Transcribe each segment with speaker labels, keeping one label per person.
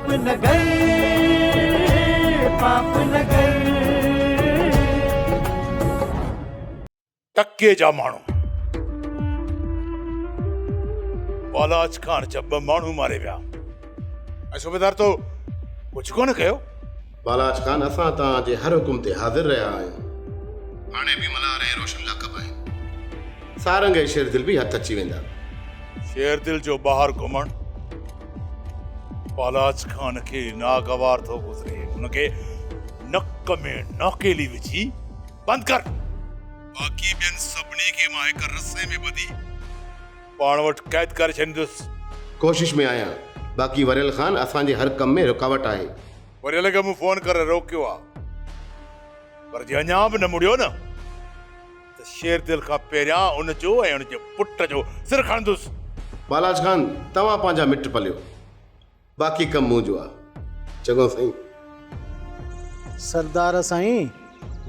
Speaker 1: पाप नगर, पाप नगर।
Speaker 2: टक्के जा माण्हू बालाज खान जब माण्हू मारे विया ऐं सूबेदार तो कुझु कोन कयो।
Speaker 3: बालाज खान असां तव्हांजे हर हुकुम ते हाज़िर रहिया आहियूं। हाणे बि मल्हार ऐं रोशन लाकब आहिनि। सारंग ऐं शेर दिल बि हथ अची वेंदा।
Speaker 2: शेर दिल जो ॿाहिरि घुमण बालाज खान खे नागवार थो गुज़रे। उनखे नक में नाकेली विझी बंदि कर। बाक़ी ॿियनि सभिनी खे मां हिक रस्से में ॿधी पाण वटि क़ैद करे छॾींदुसि।
Speaker 3: कोशिश में आहियां। बाक़ी वरियल खान असांजे हर कम में रुकावट आहे।
Speaker 2: वरियल खे मूं फोन करे रोकियो आहे, पर जे अञा बि न मुड़ियो न त शेर दिल खां पहिरियां उनजो ऐं उनजे पुट जो सिर खणंदुसि।
Speaker 3: बालाज खान तव्हां पंहिंजा मिट पलियो, बाक़ी कम मुंहिंजो आहे। चङो साईं।
Speaker 4: सरदार साईं,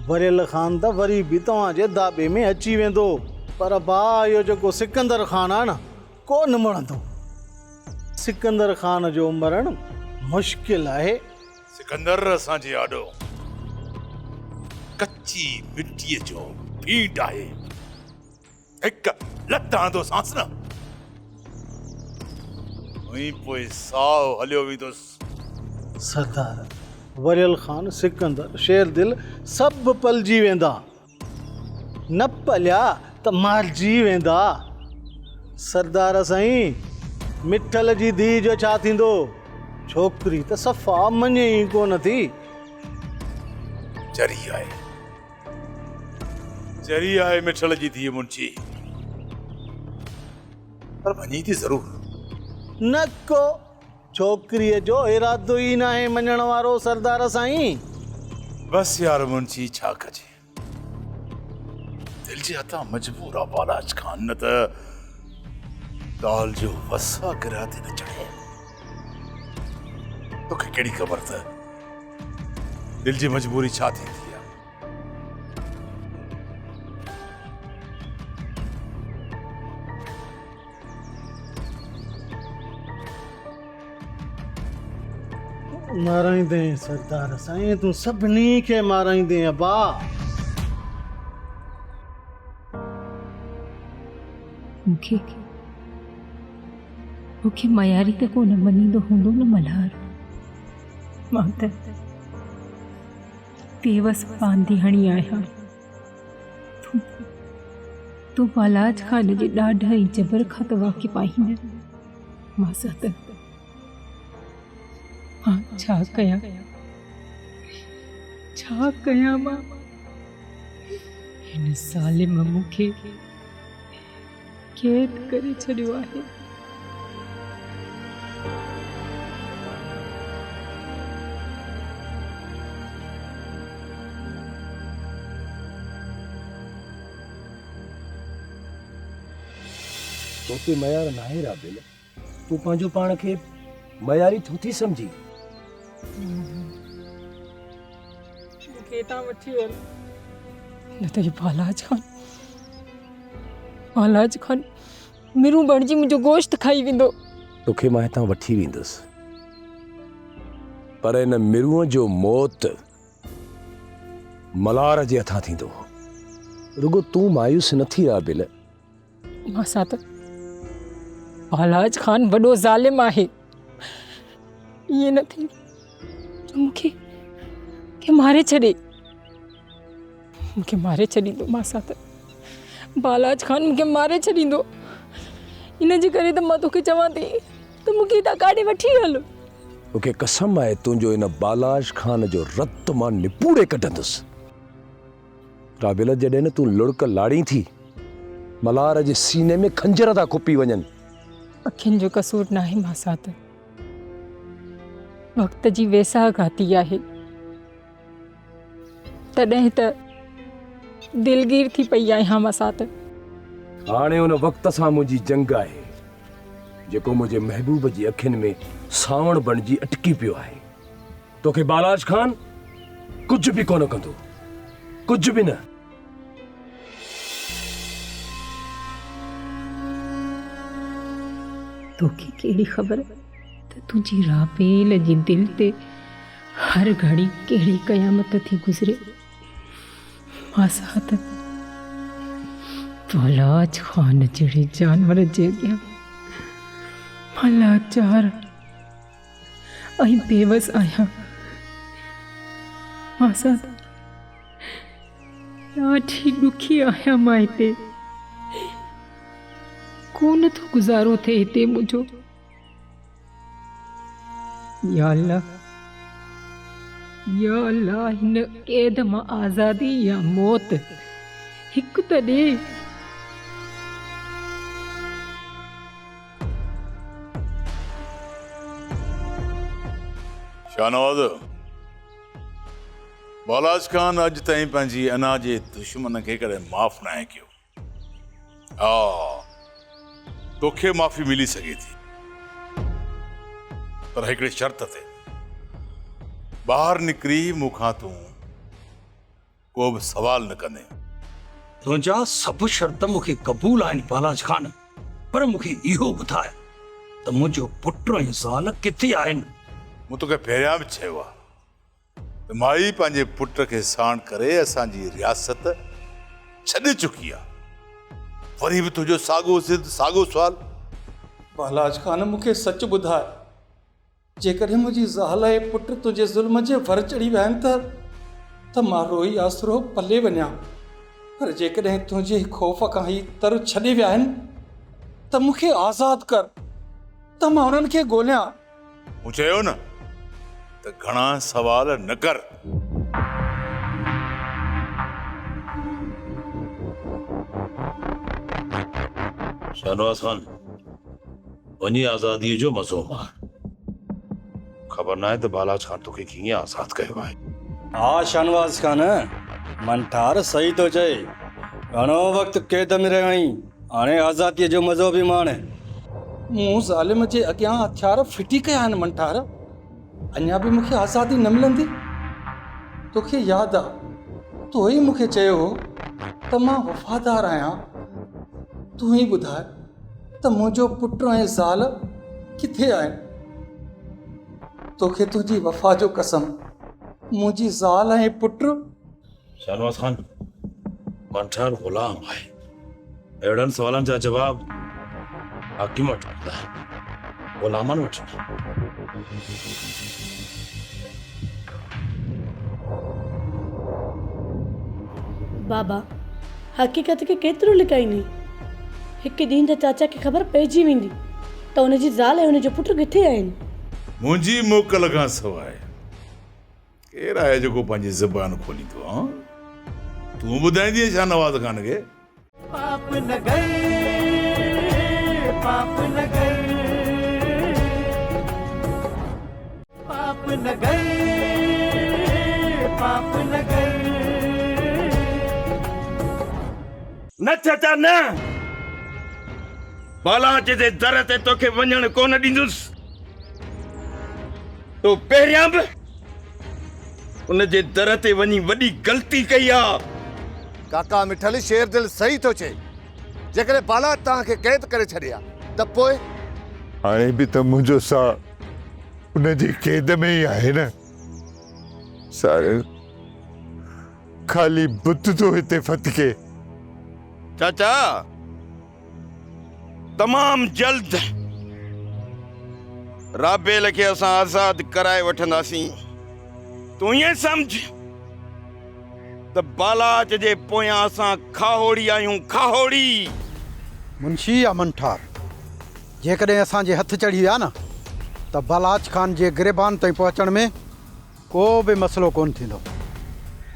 Speaker 4: वरियल खान त वरी बि तव्हांजे दाबे में अची वेंदो, पर भाउ इहो जेको सिकंदर खान आहे न कोन मरंदो। सिकंदर खान जो मरण मुश्किल आहे।
Speaker 2: सिकंदर असांजे आॾो कच्ची मिटीअ जो भीट आहे। हिक लत हणंदो सांस न उई पोइ साहु हलियो वेंदुसि।
Speaker 4: सरदार, वरियल खान, सिकंदर, शेर दिल सभु पलिजी वेंदा। न पलिया त मारिजी वेंदा। सरदार साईं, मिठल जी धीउ जो छा थींदो? छोकिरी त सफ़ा मञे ई कोन थी।
Speaker 2: जरी आहे मिठल जी धीउ मुंची, पर वञी थी ज़रूर।
Speaker 4: न को छोकिरीअ जो इरादो ई न आहे मञण वारो। सरदार साईं,
Speaker 2: बस यार मुंची, छा कजे? दिल जे हथां मजबूर आहे बालाज खान, न त दाल जो वसा गिरा ते न चढ़े। तोखे कहिड़ी ख़बर त दिल जी मजबूरी छा थींदी आहे?
Speaker 4: माराईंदे सरदार साईं, तूं सभिनी खे माराईंदे अबा।
Speaker 5: मूंखे मयारी त कोन मञींदो हूंदो न मल्हार। मां त बेवस बांधी हणी आहियां। तूं बालाज खान जे ॾाढा ई जबर खां त वाक़िफ़ आहीं न। मां सां त मां छा कयां, छा कयां? मां हिन ज़ालिम मूंखे कैद करे छॾियो आहे।
Speaker 6: तोते मयार नाहे राबिल, तूं पंहिंजो पाण खे मयारी थो थी सम्झी।
Speaker 5: मूंखे हितां वठी वञ, न त बालाज खान मिरू बणिजी मुंहिंजो गोश्त खाई वेंदो।
Speaker 6: तोखे मां हितां वठी वेंदुसि, पर हिन मिरूअ जो मौत मलार जे हथां थींदो। रुगो तूं मायूस न थी राबिल।
Speaker 5: मां सां त बालाज खान वॾो ज़ालिम आहे। ईअं न थी मूंखे मारे छॾे, मूंखे मारे छॾींदो। मां सां त बालाज खान मूंखे मारे छॾींदो। इन जे करे त मां तोखे चवां थी त मूंखे हितां काॾे वठी हल।
Speaker 6: तोखे कसम आहे तुंहिंजो इन बालाज खान जो रत मां निपूड़े कढंदुसि। राबिल, जॾहिं न तूं लुड़क लाड़ी थी, मलार जे सीने में खंजर था खुपी वञनि।
Speaker 5: अखियुनि जो कसूर न आहे। मां सां त वक़्त जी वेसा घाती आहे, तॾहिं त दिलगीर थी पई आहियां। मां सां त
Speaker 6: हाणे उन वक़्त सां मुंहिंजी जंग आहे, जेको मुंहिंजे महबूब जी अखियुनि में सावण बणिजी अटकी पियो आहे। तोखे बालाज खान कुझु बि कोन कंदो, कुझु बि न।
Speaker 5: तोखे कहिड़ी ख़बर त त तुंहिंजी रापेल जी दिल ते हर घड़ी कहिड़ी क़यामत थी गुज़रे। मां त बालाज ख़ान जहिड़े जानवर जे अॻियां मां लाचार ऐं बेवस आहियां। मां ॾाढी ॾुखी आहियां। मां हिते कोन थो गुज़ारो थिए हिते मुंहिंजो। या अल्लाह हिन क़ैद मां आज़ादी या मौत हिकु त ॾे।
Speaker 2: शाहनवाज़, बालाज खान अॼु ताईं पंहिंजी अना जे दुश्मन खे कॾहिं माफ़ न आहे कयो। हा, तोखे माफ़ी मिली सघे थी, पर हिकिड़े शर्त ते। ॿाहिरि निकिरी मूंखां तूं को बि सवाल न कंदे।
Speaker 1: तुंहिंजा सभु शर्त मूंखे क़बूल आहिनि बालाज खान, पर मूंखे इहो ॿुधाए त मुंहिंजो पुटु ऐं ज़ाल किथे आहिनि।
Speaker 2: मूं तोखे पहिरियां बि चयो आहे त माई पंहिंजे पुट खे साण करे असांजी रियासत छॾे चुकी आहे। वरी बि तुंहिंजो साॻो सुवाल।
Speaker 1: बालाज खान मूंखे सच ॿुधाए, जेकॾहिं मुंहिंजी ज़ाल ऐं पुटु तुंहिंजे ज़ुल्म जे भर चढ़ी विया आहिनि त मां रोई आसरो पले वञा, पर जेकॾहिं तुंहिंजे ख़ौफ़ खां ई तर छॾे विया आहिनि त मूंखे आज़ादु कर त मां उन्हनि खे ॻोल्हियां।
Speaker 2: मूं चयो न त घणा सवाल न कर।
Speaker 7: शाहनवाज़ खान, वञी आज़ादीअ जो मज़ो मार। ख़बर न आहे त बालाज खान तोखे कीअं आज़ाद कयो आहे।
Speaker 1: हा शाहनवाज़ खान, मंठार सही थो चए। घणो वक़्तु क़ैद में रहियो आहीं, हाणे आज़ादीअ जो मज़ो बि माणे। मूं ज़ालिम जे अॻियां हथियार फिटी कया आहिनि मंठार, अञा बि मूंखे आज़ादी न मिलंदी। तोखे यादि आहे, तूं ई मूंखे चयो हो त मां वफ़ादार आहियां। तूं ई ॿुधाए त मुंहिंजो पुटु ऐं ज़ाल किथे आहिनि। तोखे तुंहिंजी वफ़ा जो कसम, मुंहिंजी ज़ाल ऐं पुटु।
Speaker 7: शाहनवाज़ खान, मंठार ग़ुलाम आहे। अहिड़नि सवालनि जा जवाब हाकिम वटि हूंदा आहिनि, ग़ुलामनि वटि न।
Speaker 8: बाबा, हक़ीक़त खे केतिरो लिकाईंदी? हिकु ॾींहुं त चाचा खे ख़बर पइजी वेंदी त हुनजी ज़ाल ऐं हुनजो पुटु किथे आहिनि।
Speaker 2: मुंहिंजी मोकल खां सवाइ केरु आहे जेको पंहिंजी ज़बान खोलींदो? तूं ॿुधाईंदीअ शाहनवाज़ खान खे?
Speaker 4: पाप न गए, पाप न गए, पाप न गए, पाप न गए।
Speaker 6: न चाचा न, बालाज जे दर ते तोखे वञण कोन ॾींदुसि। तो पहिरियां बि उन जे दर ते वञी वॾी ग़लती कई आहे।
Speaker 9: काका मिठल शेर दिल सही थो चए। जेकॾहिं बाला तव्हांखे क़ैद करे छॾिया त पोइ
Speaker 10: हाणे बि त मुंहिंजो साह उन जी क़ैद में ई आहे न। सारे खाली बुत तो हिते फतके।
Speaker 6: चाचा, तमाम जल्द राबेल खे असां आज़ाद कराए वठंदासीं। तूं ईअं समझ त बालाज जे पोयां असां खाहोड़ी आहियूं, खाहोड़ी।
Speaker 11: मुंशी या मंठार, जेकॾहिं असांजे हथ चढ़ी विया न त बालाज खान जे गिरबान ताईं पहुचण में को बि मसलो कोन थींदो।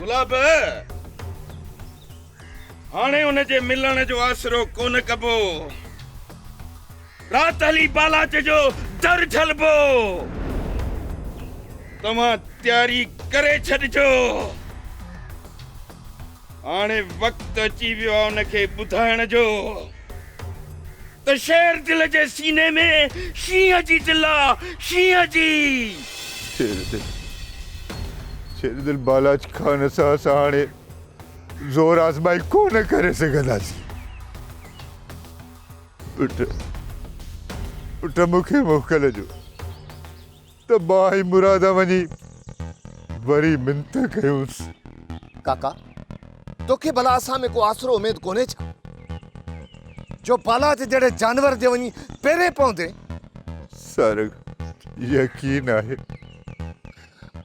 Speaker 6: गुलाब, हाणे हुन जे मिलण जो आसरो कोन कबो। रात हली बालाज जो दर झलबो। तव्हां तैयारी करे छॾिजो। हाणे वक़्तु अची वियो आहे हुनखे ॿुधाइण जो त शेर दिल जे सीने में शींहं जी दिल आहे, शींहं जी।
Speaker 10: शेर दिल बालाज खान सां हाणे ज़ोर आज़माई कोन करे सघंदासीं। उठ मूंखे मोकिल जो। त मां ई मुरादा वञी वरी मिंत कयूंसि।
Speaker 9: काका तोखे भला असां में को आसरो उमेद कोन्हे छा जो बाला जे जड़े जानवर जे वञी पहिरें पहुंदे?
Speaker 10: सारंग यकीन आहे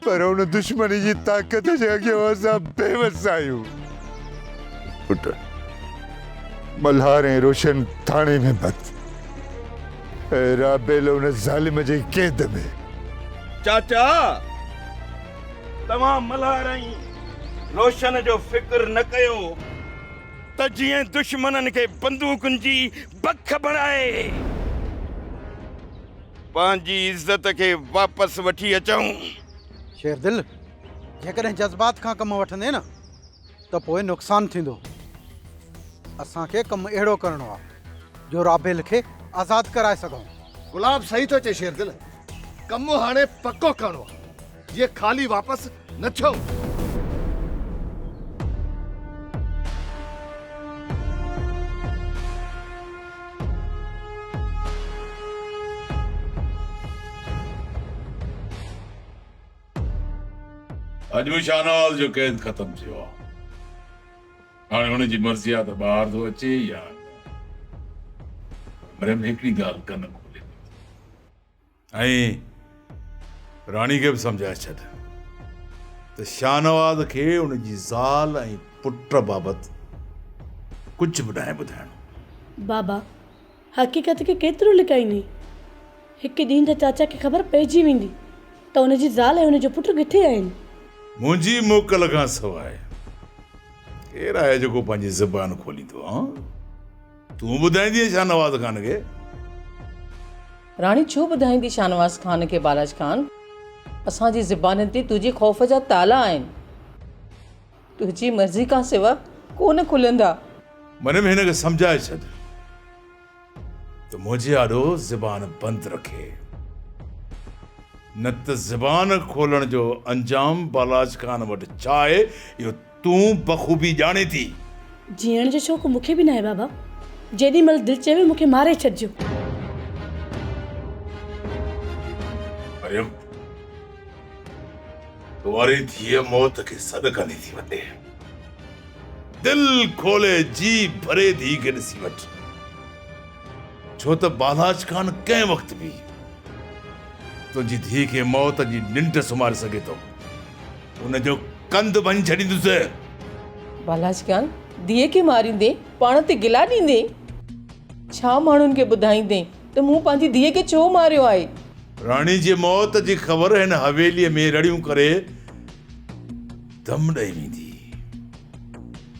Speaker 10: पर उन दुश्मनी जी ताक़त जे अॻियां असां बेवस आहियूं। पुट मल्हार ऐं रोशन थाणे में बंदि ऐं राबेल उन ज़ालिम जे क़ैद में।
Speaker 1: चाचा तव्हां मल्हार ऐं रोशन जो फिक्र न कयो त जीअं दुश्मननि खे बंदूकनि जी बख बणाए पंहिंजी इज़त खे वापसि वठी अचूं।
Speaker 11: शेर दिल जेकॾहिं जज़्बात खां कमु वठंदे न त पोइ नुक़सानु थींदो। असांखे कमु अहिड़ो करिणो आहे जो राबेल खे आज़ादु कराए सघूं।
Speaker 9: गुलाब सही थो चए शेर दिल, कमु हाणे पको करिणो आहे, ये खाली वापसि न थियो।
Speaker 7: अॼु बि शाहनवाज़ जो क़ैद ख़तम थियो आहे। हाणे हुन जी मर्ज़ी आहे त ॿाहिरि थो अचे या मरियम हिकिड़ी ॻाल्हि कन खोले ऐं राणी खे बि सम्झाए छॾ त शाहनवाज़ खे हुनजी ज़ाल ऐं पुट बाबति कुझु बि न ॿुधाइणो।
Speaker 8: बाबा हक़ीक़त खे केतिरो लिकाईंदी? हिकु ॾींहुं त चाचा खे ख़बर पइजी वेंदी त हुनजी ज़ाल ऐं हुनजो पुटु किथे आहिनि।
Speaker 7: मुंहिंजी मोकल खां सवाइ केरु आहे जेको पंहिंजी ज़बान खोलींदो? तूं ॿुधाईंदी शाहनवाज़ ख़ान खे?
Speaker 12: राणी छो ॿुधाईंदी शाहनवाज़ ख़ान खे? बालाज ख़ान असांजी ज़बान ते तुंहिंजे ख़ौफ़ जा ताला आहिनि, तुंहिंजी मर्ज़ी खां सिवा कोन खुलंदा।
Speaker 7: मन में हिन खे सम्झाए छॾ त मुंहिंजे आॾो ज़बान बंदि रखे, न त ज़बान खोलण जो अंजाम बालाज ख़ान वटि छा आहे इहो तूं बख़ूबी ॼाणे थी।
Speaker 8: जीअण जो शौक़ु मूंखे बि न आहे बाबा, जेॾी महिल दिलि चवे मूंखे मारे छॾिजो।
Speaker 7: मरियम तुम्हारी धीअ मौत खे सॾु कंदी थी वञे, दिल खोले जी भरे धी खे ॾिसी वठ, छो त बालाज ख़ान कंहिं वक़्त बि तुंहिंजी धीअ खे मौत जी निंड सुम्हारे सघे थो, उनजो कंध भञी छॾींदुसि।
Speaker 12: बालाज ख़ान धीअ खे मारींदे पाण ते गिला ॾींदे? छा माण्हुनि खे ॿुधाईंदे त मूं पंहिंजी धीअ खे छो मारियो आहे?
Speaker 7: राणी जी मौत जी ख़बर हिन हवेलीअ में रड़ियूं करे दम ॾेई वेंदी।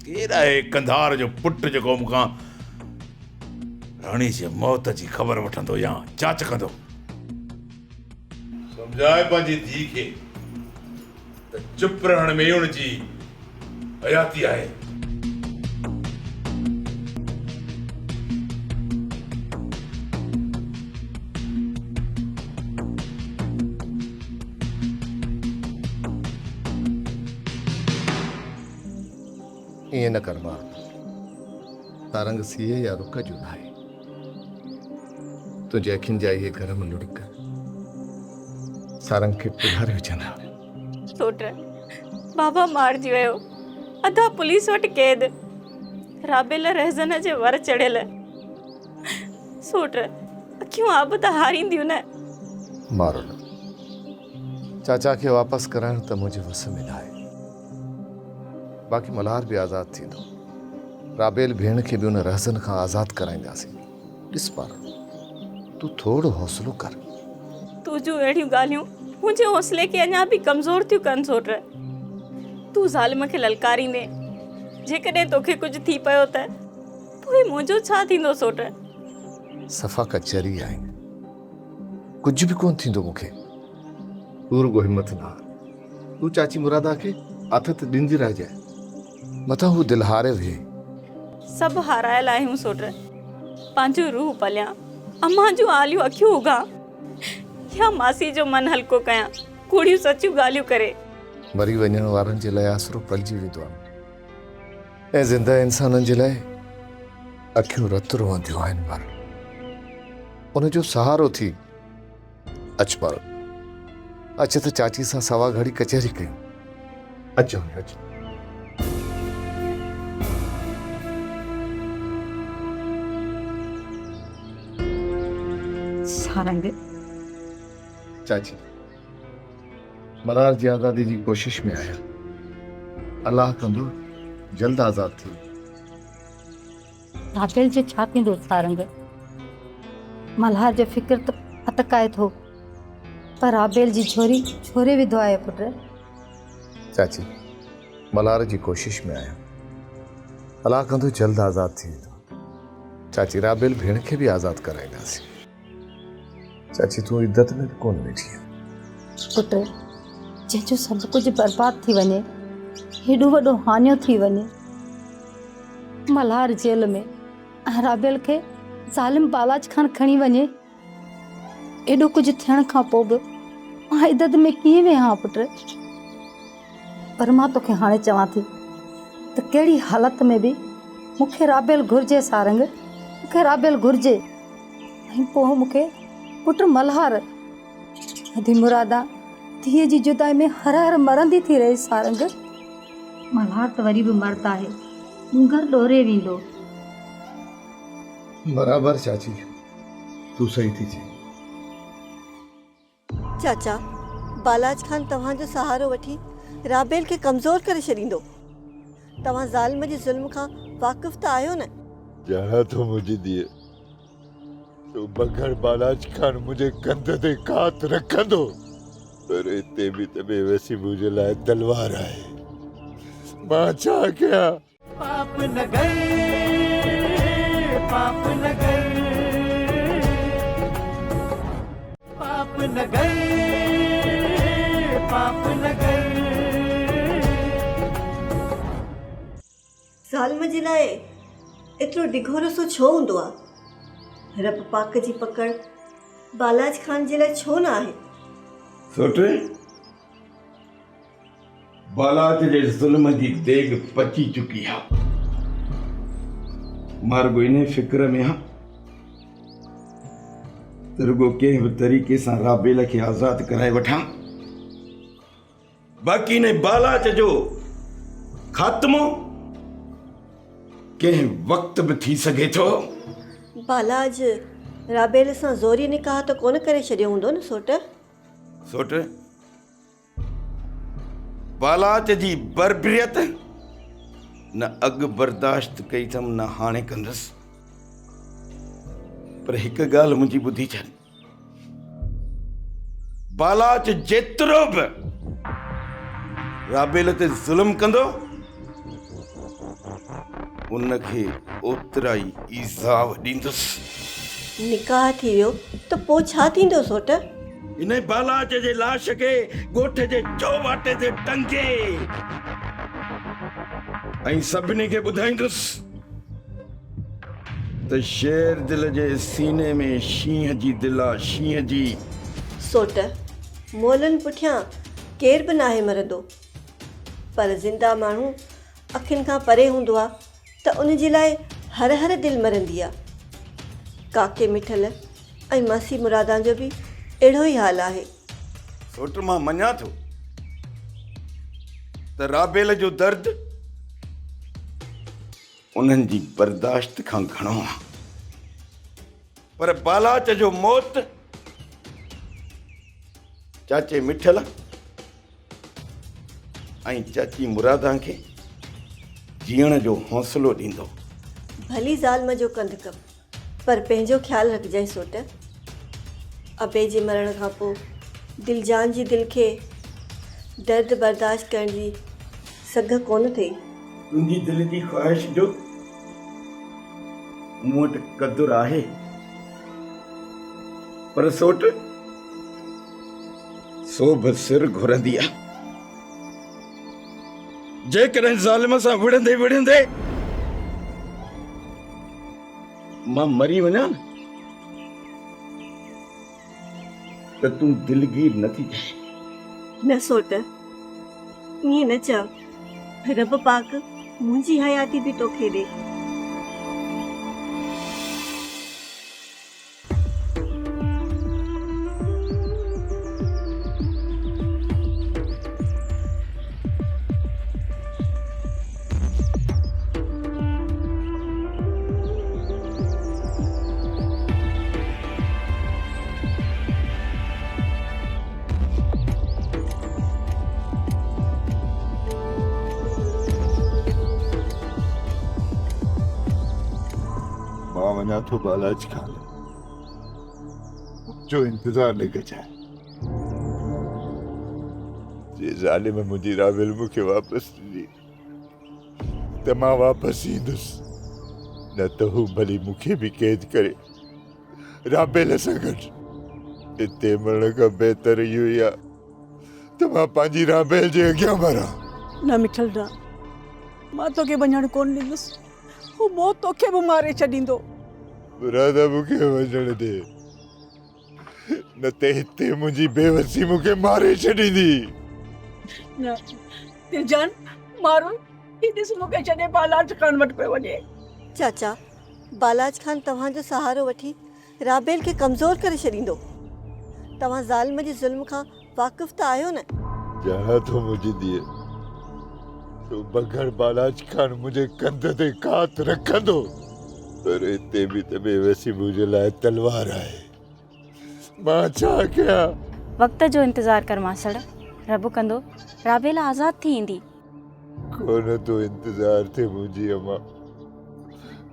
Speaker 7: केरु आहे कंधार जो पुटु जेको मूंखां राणी जी मौत जी ख़बर वठंदो या जांच कंदो? सम्झाए पंहिंजी धीउ खे त चुप रहण में हुनजी हयाती आहे।
Speaker 9: ईअं न कर मां, तारंग सीए या रुक जो न आहे, तुंहिंजे अखियुनि जा इहे गरम लुड़क सारंग खे पिघारे विझंदा।
Speaker 5: सोट बाबा मारिजी वियो, अधा पुलिस वटि क़ैद, राबेल रहज़न जे वर चढ़ियल। सोट अखियूं आब त हारींदियूं न।
Speaker 9: मारो न, चाचा खे वापसि करणु त मुंहिंजे वस में न आहे, बाक़ी मल्हार बि आज़ादु थींदो, राबेल भेण खे बि उन रहज़न खां आज़ादु कराईंदासीं। ॾिस पार तूं थोरो हौसलो कर।
Speaker 5: तूं जूं अहिड़ियूं ॻाल्हियूं मुंहिंजे हौसले खे अञा बि कमज़ोर थियूं कनि। सोट तूं ज़ालिम खे ललकारींदे जेकॾहिं तोखे कुझु थी पियो त पोइ मुंहिंजो छा थींदो? सोट
Speaker 9: सफ़ा कचहरी आहे, कुझु बि कोन थींदो मूंखे, तूं रुगो हिमत न हार। तूं चाची मुरादा खे हथ त ॾींदी रहिजांइ, मथां हू दिलि हारे वेहे।
Speaker 5: सभु हारायल आहियूं सोट, पंहिंजो रूह पलियां, अम्मा जूं आलियूं अखियूं उगां या मासी जो मन हल्को कयां कूड़ियूं सचियूं ॻाल्हियूं करे।
Speaker 9: मरी वञण वारनि जे लाइ आसरो पलिजी वेंदो आहे ऐं ज़िंदा इंसाननि जे लाइ अखियूं रत रोअंदियूं आहिनि। पर उनजो सहारो थी अच पारो, अच्छा तो चाची सां सवा घड़ी कचहरी कयूं। अचो अचो।
Speaker 13: सारंग
Speaker 9: चाची मल्हार जी आज़ादी जी कोशिश में आया। अल्लाह कंदो जल्द आज़ाद थी।
Speaker 13: राबेल जो छा थींदो सारंग? मल्हार जो फिक्र तो अटकाए थो, पर राबेल जी छोरी छोरे विधो आहे पुट।
Speaker 9: चाची मल्हार जी कोशिश में आया। अल्लाह कंदो जल्द आज़ाद थी वेंदो। चाची राबेल भेण खे भी आज़ाद कराईंदासीं। चाची तू इद्दत में भी कोन वेठी आहे।
Speaker 13: पुट जंहिंजो सभु कुझु बर्बाद थी वञे, हेॾो वॾो हानियो थी वञे, मल्हार जेल में ऐं राबेल खे ज़ालिम बालाज खान खणी वञे, एॾो कुझु थियण खां पोइ बि मां इद्दत में कीअं वेहां पुट? पर मां तोखे हाणे चवां थी त कहिड़ी हालत में बि मूंखे राबेल घुरिजे सारंग, मूंखे राबेल घुरिजे। ऐं पोइ मूंखे पुट मल्हार अधी मुरादा धीअ जी जुदाई में हर हर मरंदी थी रही सारंग। मल्हार त वरी बि मर्द आहे, मुंगर ॾोरे वेंदो।
Speaker 9: बराबर चाची तू सही थी चई।
Speaker 14: चाचा बालाज खान तव्हांजो सहारो वठी राबेल खे कमज़ोर करे छॾींदो। तव्हां ज़ालिम जे ज़ुल्म खां वाक़िफ़ त आहियो न?
Speaker 10: ॼाणा थो मुंहिंजी धीअ, तो बगड़ बालाज खान मुझे कंध ते कात रखंदो, पर हिते बि त बेवसी मुंहिंजे लाइ तलवार आहे। मां छा कयां?
Speaker 4: पाप न गए, पाप न गए, पाप न गए, पाप न गए।
Speaker 14: ज़ालिम जे लाइ एतिरो डिघो रसो छो हूंदो आहे? रब पाक जी पकड़ बालाज खान जे लाइ छो न आहे?
Speaker 15: सोटे बालाज जे ज़ुल्म जी देग पची चुकी आहे। मार्गो इन फिक्र में आहे त रुगो कंहिं बि तरीक़े सां राबेल खे आज़ाद कराए वठां, बाक़ी ने बालाज जो ख़ात्मो कंहिं वक़्त बि थी सघे थो।
Speaker 14: बालाज राबेल सां ज़ोरी निकाह त कोन करे छॾियो हूंदो न सोट?
Speaker 15: सोट बालाज जी बरबरियत न अॻु बर्दाश्त कई अथमि न हाणे कंदुसि, पर हिकु ॻाल्हि मुंहिंजी ॿुधी छॾ, बालाज जेतिरो बि राबेल ते ज़ुल्म कंदो उनखे ओतिरा ई ईज़ाव ॾींदुसि।
Speaker 14: निकाह थी वियो त पोइ छा थींदो सोट?
Speaker 15: इन बालाज जे लाश खे ॻोठ जे चौबाटे ते टंगे ऐं सभिनी खे ॿुधाईंदुसि त शेर दिल जे सीने में शींहं जी दिल आहे, शींहं जी।
Speaker 14: सोट मोलनि पुठियां केर बि नाहे मरंदो, पर ज़िंदा माण्हू अखियुनि खां परे हूंदो आहे त उन जे लाइ हर हर दिलि मरंदी आहे। काके मिठल ऐं मासी मुरादां जो बि अहिड़ो ई हाल आहे।
Speaker 15: सोट मां मञा थो त राबेल जो दर्द उन्हनि जी बर्दाश्त खां घणो आहे, पर बालाज जो मौत चाचे मिठल ऐं चाची मुरादां खे जीअण जो हौसलो ॾींदो।
Speaker 14: भली ज़ालिम जो कंधु कम, पर पंहिंजो ख्यालु रखजांइ सोट। अबे जे मरण खां पोइ दिलजान जी दिलि खे दर्द बर्दाश्त करण जी सघ कोन थिए।
Speaker 15: तुंहिंजी दिलि जी ख़्वाहिश जो मूं वटि क़दुरु आहे, पर सोट सो बि सिर घुरंदी आहे। जेकॾहिं ज़ालिम सां विढ़ंदे विढ़ंदे मां मरी वञा त तूं दिलगीर न थी जाए।
Speaker 14: न सोट ईअं न चओ, रब पाक मुंहिंजी हयाती बि तोखे ॾे।
Speaker 10: वञा थो बालाज खान जो इंतजार न कजाए जे ज़ालिम मुंहिंजी रावेल मूंखे वापसि ॾिनी त मां वापसि ईंदुसि न त हू भली मूंखे बि क़ैद करे राबेल सां गॾु हिते मरण खां बहितर इहो ई आहे त मां पंहिंजी राबेल जे अॻियां मरां।
Speaker 8: न मिठल न, मां तोखे वञण कोन ॾींदुसि। हू मौत तोखे बि मारे छॾींदो।
Speaker 10: बुरादा मूंखे वञण ॾे, न त हिते मुंहिंजी बेवसी मूंखे मारे छॾींदी।
Speaker 8: न दिलजान, मारो ही ॾिस मूंखे छॾे बालाज खान वटि पियो वञे।
Speaker 14: चाचा, बालाज खान तव्हांजो सहारो वठी राबेल खे कमज़ोर करे छॾींदो। तव्हां ज़ालिम जे ज़ुल्म खां वाक़िफ़ त आहियो न?
Speaker 10: ॼाणां थो मुंहिंजी धीअ, तो बगड़ बालाज खान मुंहिंजे कंध ते कात रखंदो, पर हिते बि त बेवसी मुंहिंजे लाइ तलवार आहे। मां छा कयां?
Speaker 5: वक़्त जो इंतज़ार कर मासड़, रब कंदो राबेल आज़ाद थी ईंदी।
Speaker 10: कोन तो इंतजार थे मुंहिंजी अम्मा,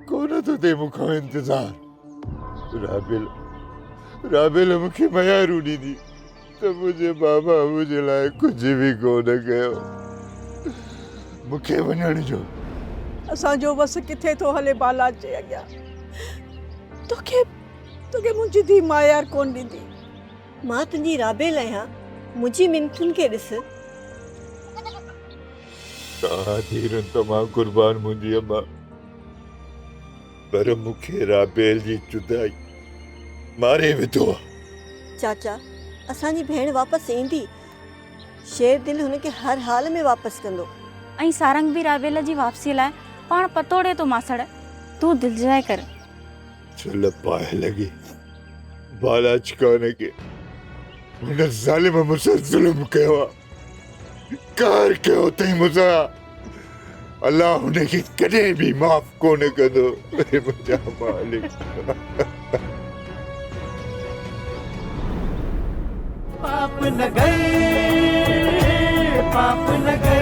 Speaker 10: कोन तो थे मूंखां इंतजार। राबेल मूंखे मयारू ॾींदी त मुंहिंजे बाबा मुंहिंजे लाइ कुझु बि कोन कयो। मूंखे वञण जो।
Speaker 8: असांजो वस किथे थो हले बालाज जे अॻियां। तोखे मुंहिंजी धीउ मायार कोन ॾींदी।
Speaker 14: मां तुंहिंजी राबेल आहियां, मुंहिंजी मिनतुनि खे ॾिस।
Speaker 10: तव्हां धीरनि तमामु क़ुर्बान मुंहिंजी अम्मा, पर मूंखे राबेल जी जुदाई मारे विधो आहे।
Speaker 14: चाचा, असांजी भेण वापसि ईंदी। शेर दिल हुनखे हर हाल में वापसि कंदो।
Speaker 5: ऐं सारंग बि राबेल जी वापसी लाइ पाण पतोड़े तो मासड़, तूं दिलजाए कर।
Speaker 10: छल पाए लॻी बालाज खान खे हुन ज़ालिम मूंसां ज़ुल्म कयो आहे, कार कयो अथई मूंसां। अलाह हुनखे कॾहिं बि माफ़ कोन कंदो। मुंहिंजा मालिक,
Speaker 4: पाप न गए, पाप न गए।